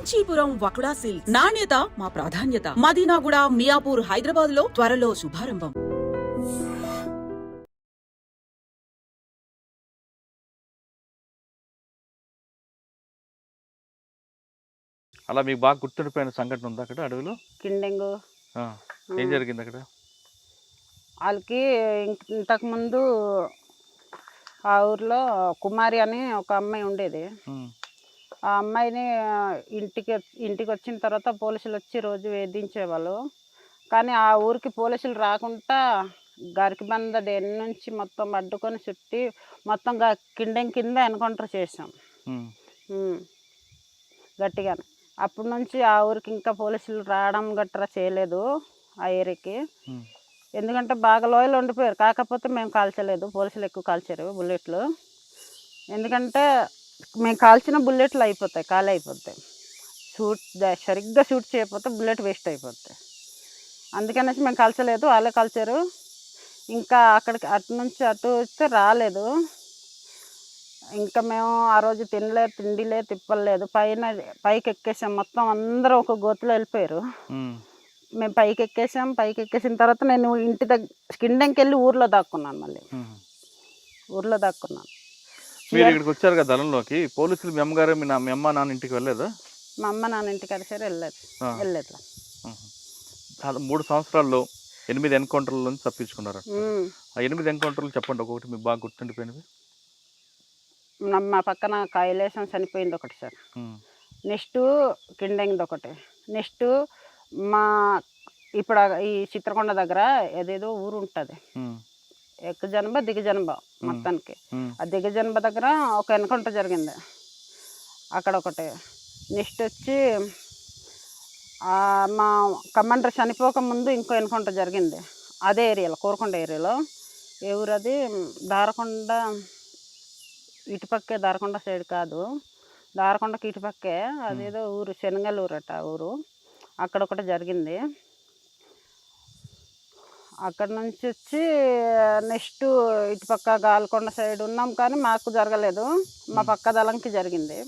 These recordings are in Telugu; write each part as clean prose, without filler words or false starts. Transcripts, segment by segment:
కాంచీపురం వకుడా సిల్క్స్ నాణ్యత మా ప్రాధాన్యత. మదీనాగూడ, మియాపూర్, హైదరాబాద్ లో త్వరలో శుభారంభం. అలా మీకు బాగా గుర్తుండిపోయిన సంఘటన ఉందా అక్కడ అడవిలో? కిండెంగు ఏం జరిగింది అక్కడ? వాళ్ళకి ఇంతకుముందు ఆ ఊర్లో కుమారి అని ఒక అమ్మాయి ఉండేది. ఆ అమ్మాయిని ఇంటికి వచ్చిన తర్వాత పోలీసులు వచ్చి రోజు వేధించేవాళ్ళు. కానీ ఆ ఊరికి పోలీసులు రాకుండా గరికిబంద డెన్ నుంచి మొత్తం అడ్డుకొని చుట్టి మొత్తం కిండెం కింద ఎన్కౌంటర్ చేసాం గట్టిగానే. అప్పటి నుంచి ఆ ఊరికి ఇంకా పోలీసులు రావడం గట్రా చేయలేదు ఆ ఏరియాకి. ఎందుకంటే బాగా లోయలు ఉండిపోయారు. కాకపోతే మేము కాల్చలేదు, పోలీసులు ఎక్కువ కాల్చారు బుల్లెట్లు. ఎందుకంటే మేము కాల్చిన బుల్లెట్లు అయిపోతాయి, ఖాళీ అయిపోతాయి. సరిగ్గా షూట్ చేయకపోతే బుల్లెట్ వేస్ట్ అయిపోతాయి. అందుకనేసి మేము కాల్చలేదు, వాళ్ళే కాల్చారు. ఇంకా అక్కడికి అటు నుంచి అటు వస్తే రాలేదు. ఇంకా మేము ఆ రోజు తిండిలే తిప్పలేదు. పైకి ఎక్కేసాం, మొత్తం అందరూ ఒక గోతులో వెళ్ళిపోయారు. మేము పైకి ఎక్కేసిన తర్వాత నేను ఇంటి దగ్గర కిండెంకి వెళ్ళి ఊర్లో దాక్కున్నాను. మళ్ళీ ఊర్లో దాక్కున్నాను. మీరు ఇక్కడికి వచ్చారు కదా దళంలోకి, పోలీసులు మీ అమ్మగారు మీ అమ్మ నాన్న ఇంటికి వెళ్ళలేదా? మా అమ్మ నాన్న ఇంటికి కలిసారు, వెళ్ళలేదు. 3 సంవత్సరాల్లో 8 ఎన్కౌంటర్ల నుంచి తప్పించుకున్నారు. ఆ 8 ఎన్కౌంటర్లు చెప్పండి, ఒక్కొక్కటి మీకు బాగా గుర్తుండిపోయినవి. మా పక్కన కైలేసం చనిపోయింది ఒకటి సార్. నెక్స్ట్ కిండెంగ్ది ఒకటి. నెక్స్ట్ మా ఇప్పుడు ఈ చిత్రకొండ దగ్గర ఏదేదో ఊరు ఉంటుంది, ఎక్కజనబ దిగజనబ మొత్తానికి. ఆ దిగజనబ దగ్గర ఒక ఎన్కౌంటర్ జరిగింది, అక్కడ ఒకటి. నెక్స్ట్ వచ్చి మా కమాండర్ చనిపోక ముందు ఇంకో ఎన్కౌంటర్ జరిగింది అదే ఏరియాలో, కోరుకొండ ఏరియాలో. ఏ ఊరు అది? దారకొండ ఇటుపక్కే, దారకొండ సైడ్ కాదు, దారకొండకి ఇటుపక్కే. అదేదో ఊరు శనగలూరు అట ఊరు. అక్కడ ఒకటి జరిగింది. అక్కడ నుంచి వచ్చి నెక్స్ట్ ఇటుపక్క గాల్కొండ సైడ్ ఉన్నాం, కానీ మాకు జరగలేదు, మా పక్క దళంకి జరిగింది.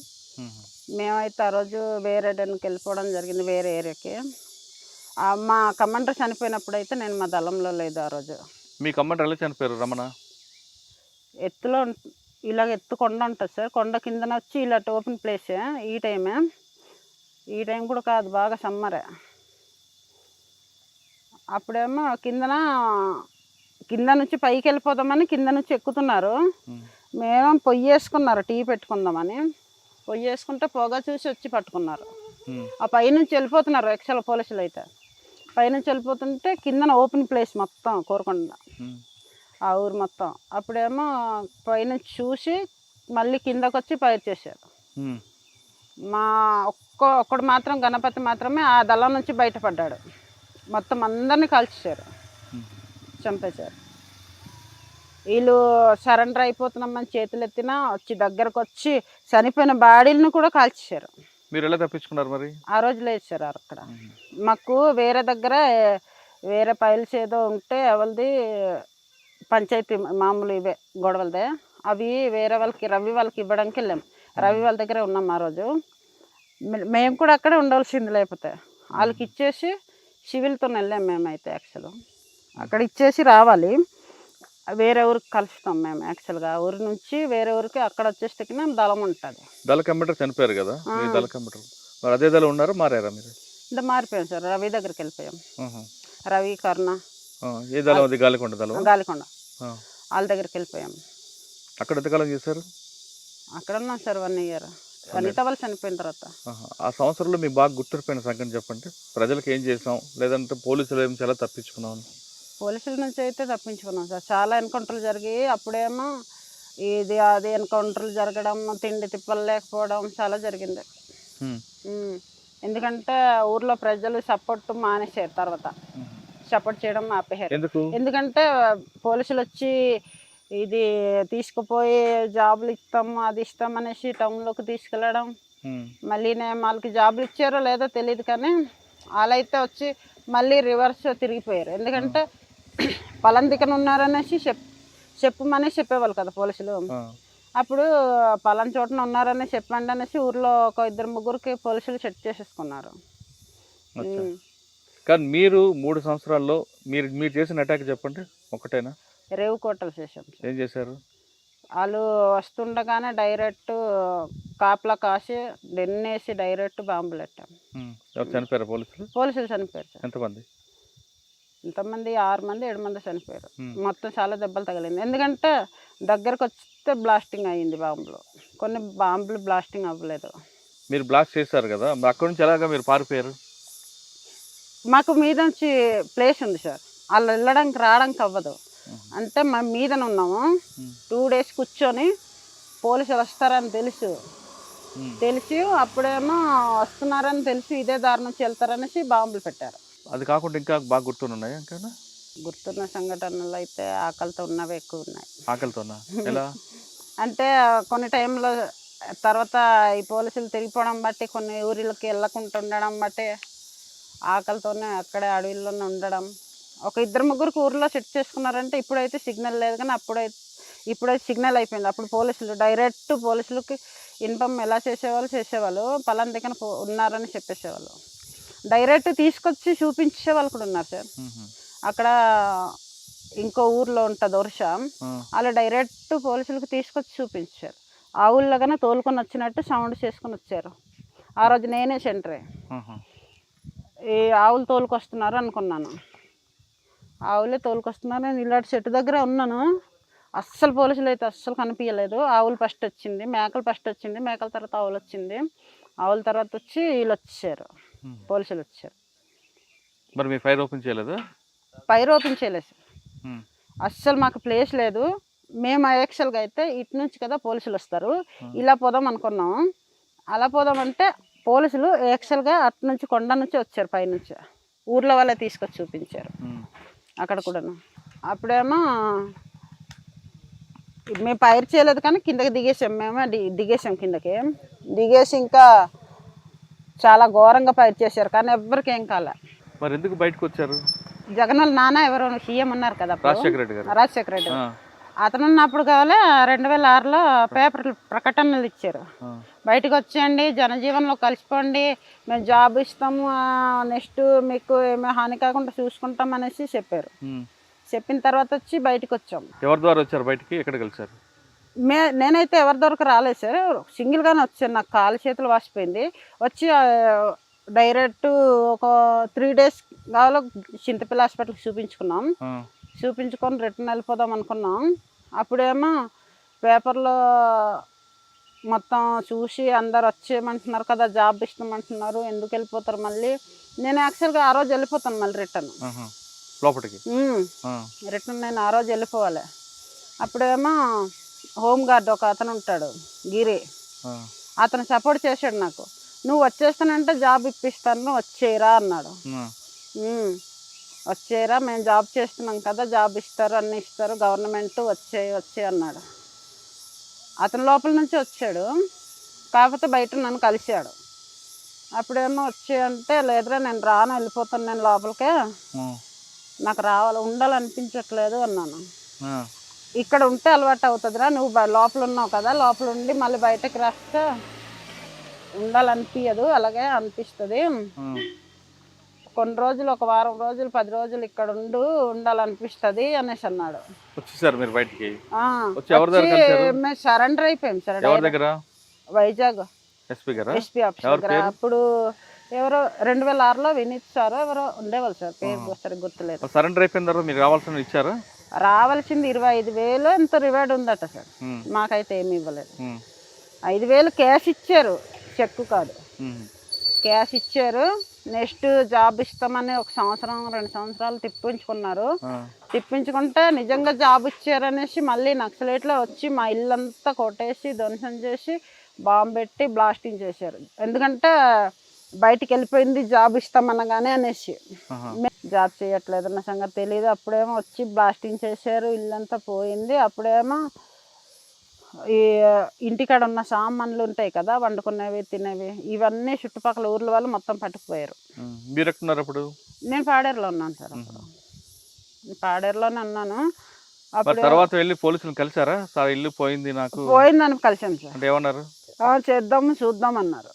మేమైతే ఆ రోజు వేరే డెన్కి వెళ్ళిపోవడం జరిగింది, వేరే ఏరియాకి. మా కమాండర్ చనిపోయినప్పుడు అయితే నేను మా దళంలో లేదు ఆ రోజు. మీ కమాండర్ ఎలా చనిపోయారు? రమణ ఎత్తులో ఇలాగ ఎత్తు కొండ ఉంటుంది సార్, కొండ కిందన వచ్చి ఇలా ఓపెన్ ప్లేసే. ఈ టైం కూడా కాదు, బాగా సమ్మరే. అప్పుడేమో కింద నుంచి పైకి వెళ్ళిపోదామని కింద నుంచి ఎక్కుతున్నారు. మేము పొయ్యి వేసుకున్నారు, టీ పెట్టుకుందామని. పొయ్యి వేసుకుంటే పొగ చూసి వచ్చి పట్టుకున్నారు. ఆ పైనుంచి వెళ్ళిపోతున్నారు యాక్చువల్ పోలీసులు అయితే. పైనుంచి వెళ్ళిపోతుంటే కిందన ఓపెన్ ప్లేస్ మొత్తం కోరుకొండ ఆ ఊరు మొత్తం. అప్పుడేమో పైనుంచి చూసి మళ్ళీ కిందకు వచ్చి ఫైర్ చేశారు. మా ఒక్కడు మాత్రం, గణపతి మాత్రమే ఆ దళం నుంచి బయటపడ్డాడు. మొత్తం అందరినీ కాల్చేశారు, చంపేశారు. వీళ్ళు సరెండర్ అయిపోతున్నామని చేతులు ఎత్తినా వచ్చి దగ్గరకు వచ్చి చనిపోయిన బాడీలను కూడా కాల్చేశారు. మీరు ఎలా తప్పించుకున్నారు మరి? ఆ రోజు లేదు సార్ అక్కడ. మాకు వేరే దగ్గర వేరే ఫైల్స్ ఏదో ఉంటే ఎవరిది పంచాయతీ మామూలు ఇవే గొడవలదే, అవి వేరే వాళ్ళకి రవి వాళ్ళకి ఇవ్వడానికి వెళ్ళాం. రవి వాళ్ళ దగ్గరే ఉన్నాం ఆ రోజు. మేము కూడా అక్కడే ఉండవలసింది, లేకపోతే వాళ్ళకి ఇచ్చేసి సివిల్తో వెళ్ళాం మేమైతే. యాక్చువల్ అక్కడ ఇచ్చేసి రావాలి, వేరే ఊరికి కలుస్తాం మేము. యాక్చువల్గా ఊరి నుంచి వేరే ఊరికి అక్కడ వచ్చేసరికి దళం ఉంటుంది. దళ కమాండర్ చనిపోయారు కదా, దళ కమాండర్ మరి అదే దళం ఉన్నారు, మారారా మీరు? అంటే మారిపోయాం సార్, రవి దగ్గరికి వెళ్ళిపోయాం. రవి, కరుణ. ఏ దళం అది? గాలికొండ దళం. గాలికొండ వాళ్ళ దగ్గరికి వెళ్ళిపోయాం. అక్కడ ఎంతకాలం చేశారు? అక్కడ ఉన్నాం సార్ 1 year. అనిత వాళ్ళు చనిపోయిన తర్వాత. ఆ సంవత్సరంలో మీకు బాగా గుర్తుపోయిన సంగతి చెప్పండి. ప్రజలకు ఏం చేసాం, లేదంటే పోలీసులు ఏం చాలా తప్పించుకున్నాం? పోలీసుల నుంచి అయితే తప్పించుకున్నాం సార్. చాలా ఎన్కౌంటర్లు జరిగాయి. అప్పుడేమో ఇది అది ఎన్కౌంటర్లు జరగడం, తిండి తిప్పలు లేకపోవడం చాలా జరిగింది. ఎందుకంటే ఊర్లో ప్రజలు సపోర్ట్ మానేశారు, తర్వాత సపోర్ట్ చేయడం ఆపేశారు. ఎందుకంటే పోలీసులు వచ్చి ఇది తీసుకుపోయి జాబులు ఇస్తాం, అది ఇస్తాం అనేసి టౌన్లోకి తీసుకెళ్ళడం. మళ్ళీ వాళ్ళకి జాబులు ఇచ్చారో లేదో తెలియదు, కానీ వాళ్ళైతే వచ్చి మళ్ళీ రివర్స్ తిరిగిపోయారు. ఎందుకంటే పలానా దిక్కున ఉన్నారనేసి చెప్పమని చెప్పేవాళ్ళు కదా పోలీసులు. అప్పుడు పలానా చోటన ఉన్నారని చెప్పండి అనేసి ఊర్లో ఒక 2-3 పోలీసులు సెట్ చేసేసుకున్నారు. అచ్చా. కానీ మీరు 3 సంవత్సరాల్లో మీరు చేసిన అటాక్ చెప్పండి ఒకటేనా? రేవు కోటలు చేసాం సార్. ఏం చేశారు? వాళ్ళు వస్తుండగానే డైరెక్ట్ కాపలా కాసి డెన్నేసి డైరెక్ట్ బాంబులు పెట్టాం. ఎవరు చనిపోయారు? పోలీసులు చనిపోయారు సార్. ఎంతమంది? ఇంతమంది 6 మంది 7 మంది చనిపోయారు. మొత్తం చాలా దెబ్బలు తగిలింది. ఎందుకంటే దగ్గరకు వస్తే బ్లాస్టింగ్ అయ్యింది బాంబులు. కొన్ని బాంబులు బ్లాస్టింగ్ అవ్వలేదు. మీరు బ్లాస్ట్ చేశారు కదా, అక్కడి నుంచి ఎలాగా మీరు పారిపోయారు? మాకు మీద నుంచి ప్లేస్ ఉంది సార్, వాళ్ళు వెళ్ళడానికి రావడానికి అవ్వదు. అంటే మేము మీదన ఉన్నాము. 2 days కూర్చొని పోలీసులు వస్తారని తెలిసి అప్పుడేమో వస్తున్నారని తెలిసి ఇదే దారి నుంచి వెళ్తారనేసి బాంబులు పెట్టారు. అది కాకుండా ఇంకా బాగా గుర్తున్నాయి? ఇంకా గుర్తున్న సంఘటనలు అయితే ఆకలితో ఉన్నవి ఎక్కువ ఉన్నాయి. ఆకలితోనా? ఎలా అంటే కొన్ని టైంలో తర్వాత ఈ పోలీసులు తిరిగిపోవడం బట్టి కొన్ని ఊరిలోకి వెళ్ళకుండా ఉండడం బట్టి ఆకలితోనే అక్కడే అడవిలోనే ఉండడం. ఒక 2-3 ఊర్లో సెట్ చేసుకున్నారంటే ఇప్పుడైతే సిగ్నల్ లేదు, కానీ ఇప్పుడైతే సిగ్నల్ అయిపోయింది. అప్పుడు పోలీసులకి ఇన్ఫామ్ ఎలా చేసేవాళ్ళు పలానా దగ్గర ఉన్నారని చెప్పేసేవాళ్ళు. డైరెక్ట్ తీసుకొచ్చి చూపించే వాళ్ళు కూడా ఉన్నారు సార్. అక్కడ ఇంకో ఊర్లో ఉంటుంది వర్ష, అలా డైరెక్ట్ పోలీసులకు తీసుకొచ్చి చూపించారు. ఆ ఊళ్ళో కన్నా తోలుకొని వచ్చినట్టు సౌండ్ చేసుకొని వచ్చారు. ఆ రోజు నేనే సెంటరే. ఈ ఆవులు తోలుకొస్తున్నారు అనుకున్నాను. ఆవులే తోలుకొస్తున్నారు. నేను ఇలాంటి చెట్టు దగ్గర ఉన్నాను. అస్సలు పోలీసులు అయితే అస్సలు కనిపించలేదు. ఆవులు ఫస్ట్ వచ్చింది, మేకలు ఫస్ట్ వచ్చింది, మేకల తర్వాత ఆవులు వచ్చింది, ఆవుల తర్వాత వచ్చి వీళ్ళు వచ్చారు, పోలీసులు వచ్చారు. మరి మీ ఫైర్ ఓపెన్ చేయలేదు? ఫైర్ ఓపెన్ చేయలేదు సార్. అస్సలు మాకు ప్లేస్ లేదు. మేము యాక్చువల్గా అయితే ఇటు నుంచి కదా పోలీసులు వస్తారు, ఇలా పోదాం అనుకున్నాము. అలా పోదామంటే పోలీసులు యాక్చువల్గా అటు నుంచి కొండ నుంచి వచ్చారు, పైనుంచి ఊర్లో వాళ్ళే తీసుకొచ్చి చూపించారు అక్కడ కూడాను. అప్పుడేమో మేము ఫైర్ చేయలేదు కానీ కిందకి దిగేసాం. దిగేసాం కిందకి దిగేసి ఇంకా చాలా ఘోరంగా ఫైర్ చేశారు, కానీ ఎవ్వరికి ఏం కాలే. మరి ఎందుకు బయటకు వచ్చారు? జగన్ వాళ్ళ నాన్న ఎవరో సీఎం ఉన్నారు కదా, రాజశేఖర రెడ్డి అతను ఉన్నప్పుడు కావాలి 2006లో పేపర్ ప్రకటనలు ఇచ్చారు. బయటకు వచ్చేయండి, జనజీవనంలో కలిసిపోండి, మేము జాబ్ ఇస్తాము, నెక్స్ట్ మీకు ఏమీ హాని కాకుండా చూసుకుంటాం అనేసి చెప్పారు. చెప్పిన తర్వాత వచ్చి బయటకు వచ్చాం. ఎవరి ద్వారా వచ్చారు బయటికి? ఎక్కడ కలిసారు? నేనైతే ఎవరి దొరకు రాలేదు సార్, సింగిల్గానే వచ్చాను. నాకు కాలు చేతులు వాసిపోయింది. వచ్చి డైరెక్ట్ ఒక 3 days కావాలో చింతపల్లి హాస్పిటల్కి చూపించుకున్నాం. చూపించుకొని రిటర్న్ వెళ్ళిపోదాం అనుకున్నాం. అప్పుడేమో పేపర్లో మొత్తం చూసి అందరు వచ్చేయమంటున్నారు కదా, జాబ్ ఇస్తామంటున్నారు, ఎందుకు వెళ్ళిపోతారు మళ్ళీ. నేను యాక్చువల్గా ఆ రోజు వెళ్ళిపోతాను మళ్ళీ రిటర్న్ లోపలికి. రిటర్న్ నేను ఆ రోజు వెళ్ళిపోవాలి. అప్పుడేమో హోమ్ గార్డ్ ఒక అతను ఉంటాడు, గిరి, అతను సపోర్ట్ చేశాడు నాకు. నువ్వు వచ్చేస్తానంటే జాబ్ ఇప్పిస్తాను, వచ్చేయరా అన్నాడు. వచ్చేయరా, మేము జాబ్ చేస్తున్నాం కదా, జాబ్ ఇస్తారు, అన్నీ ఇస్తారు గవర్నమెంట్, వచ్చే అన్నాడు. అతను లోపల నుంచి వచ్చాడు, కాకపోతే బయట నన్ను కలిశాడు. అప్పుడేమో వచ్చేయంటే లేదురా నేను రాను, వెళ్ళిపోతాను నేను లోపలికే, నాకు ఉండాలనిపించట్లేదు అన్నాను. ఇక్కడ ఉంటే అలవాటు అవుతుందిరా, నువ్వు లోపల ఉన్నావు కదా, లోపల ఉండి మళ్ళీ బయటకు రాస్తే ఉండాలనిపించదు, అలాగే అనిపిస్తుంది. కొన్ని రోజులు, ఒక వారం రోజులు, 10 రోజులు ఇక్కడ ఉండాలనిపిస్తుంది అనేసి అన్నాడు. మీరు బయటికి మేము సరెండర్ అయిపోయాం సార్. వైజాగ్ ఎస్పీ ఆఫీస్ దగ్గర. అప్పుడు ఎవరో 2006లో వినీత్ సార్ ఎవరో ఉండేవాళ్ళు సార్, పేరు సరే గుర్తులేదు. సరెండర్ అయిపోయిన తర్వాత మీరు రావాల్సిన ఇచ్చారా? రావాల్సింది 25,000 ఎంతో రివార్డ్ ఉందట సార్. మాకైతే ఏమి ఇవ్వలేదు. 5,000 క్యాష్ ఇచ్చారు, చెక్కు కాదు, క్యాష్ ఇచ్చారు. నెక్స్ట్ జాబ్ ఇస్తామని 1 సంవత్సరం 2 సంవత్సరాలు తిప్పించుకున్నారు. తిప్పించుకుంటే నిజంగా జాబ్ ఇచ్చారనేసి మళ్ళీ నక్సలైట్లో వచ్చి మా ఇల్లంతా కొట్టేసి ధ్వంసం చేసి బాంబు పెట్టి బ్లాస్టింగ్ చేశారు. ఎందుకంటే బయటికి వెళ్ళిపోయింది జాబ్ ఇస్తామనగానే అనేసి. జాబ్ చేయట్లేదు అన్న సంగతి తెలియదు. అప్పుడేమో వచ్చి బ్లాస్టింగ్ చేశారు, ఇల్లంతా పోయింది. అప్పుడేమో ఈ ఇంటికాడ ఉన్న సామాన్లు ఉంటాయి కదా, వండుకునేవి తినేవి, ఇవన్నీ చుట్టుపక్కల ఊర్ల వాళ్ళు మొత్తం పట్టుకుపోయారు. మీరు ఎక్కడున్నారు అప్పుడు? నేను పాడేరులో ఉన్నాను సార్. అప్పుడు పాడేరులోనే ఉన్నాను. అప్పుడు తర్వాత వెళ్ళి పోలీసులు కలిసారా? సార్ ఇల్లు పోయింది నాకు పోయిందని కలిసాం సార్. అంటే ఏమన్నారు? చేద్దాము చూద్దాం అన్నారు.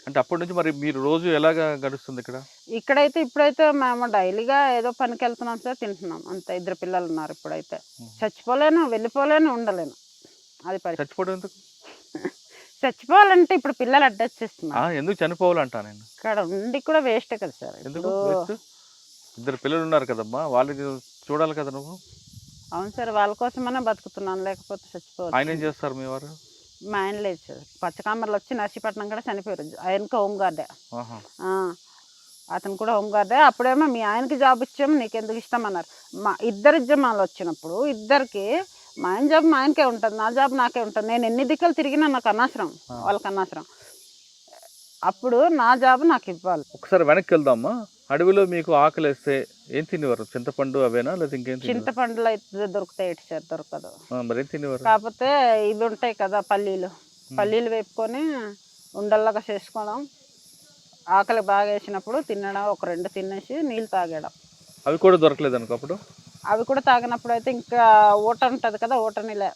అంటే అప్పటి నుంచి మరి మీరు రోజు ఎలాగా గడుస్తుంది ఇక్కడ? ఇక్కడైతే ఇప్పుడైతే మేము డైలీగా ఏదో పనికి వెళ్తున్నాం సార్, తింటున్నాం అంతే. 2 పిల్లలు ఉన్నారు. ఇప్పుడైతే చచ్చిపోలేను, వెళ్ళిపోలేను, ఉండలేను. అది పరిస్థితి. చచ్చిపోవడం ఎందుకు? చచ్చిపోవాలంటే ఇప్పుడు పిల్లలు అడ్డొచ్చేస్తున్నారు. ఎందుకు చనిపోవాలంటా నేను? ఇక్కడ ఉండి కూడా వేస్టే కదా సార్. ఎందుకు ఇప్పుడు waste? 2 పిల్లలు ఉన్నారు కదమ్మా, వాళ్ళకి చూడాలి కదా నువ్వు. అవును సార్, వాళ్ళ కోసమనే బతుకుతున్నాను, లేకపోతే ఆయన చచ్చిపోవచ్చు. ఏం చేస్తారు మీ వారు? మా ఆయన లేదు సార్, పచ్చకామర్లు వచ్చి నర్సీపట్నం కూడా చనిపోయారు. ఆయనకి హోంగార్డే. ఆహా. అతను కూడా హోంగార్డే. అప్పుడేమో మీ ఆయనకి జాబ్ ఇచ్చాము, నీకెందుకు ఇస్తామన్నారు. మా ఇద్దరు జమాలు వచ్చినప్పుడు ఇద్దరికి మా ఆయన జాబ్ మా ఆయనకే ఉంటుంది, నా జాబ్ నాకే ఉంటుంది. నేను ఎన్ని దిక్కులు తిరిగినా నాకు అనవసరం, వాళ్ళకి అనవసరం. అప్పుడు నా జాబ్ నాకు ఇవ్వాలి. ఒకసారి వెనక్కి వెళ్దామా. అడవిలో మీకు ఆకలి వేస్తే ఏం తినేవారు? చింతపండు అవేనా లేదా ఇంకేం తినేవారు? చింతపండులో అయితే దొరుకుతాయి సార్, దొరకదు. మరి ఏం తినేవారు? కాకపోతే ఇవి ఉంటాయి కదా పల్లీలు వేపుకొని ఉండల్లాగా చేసుకోవడం, ఆకలి బాగా వేసినప్పుడు తినడం, ఒక 2 తినేసి నీళ్ళు తాగడం. అవి కూడా దొరకలేదు అనుకో అప్పుడు? అవి కూడా తాగినప్పుడు అయితే ఇంకా ఊట ఉంటుంది కదా, ఊట నీళ్ళే.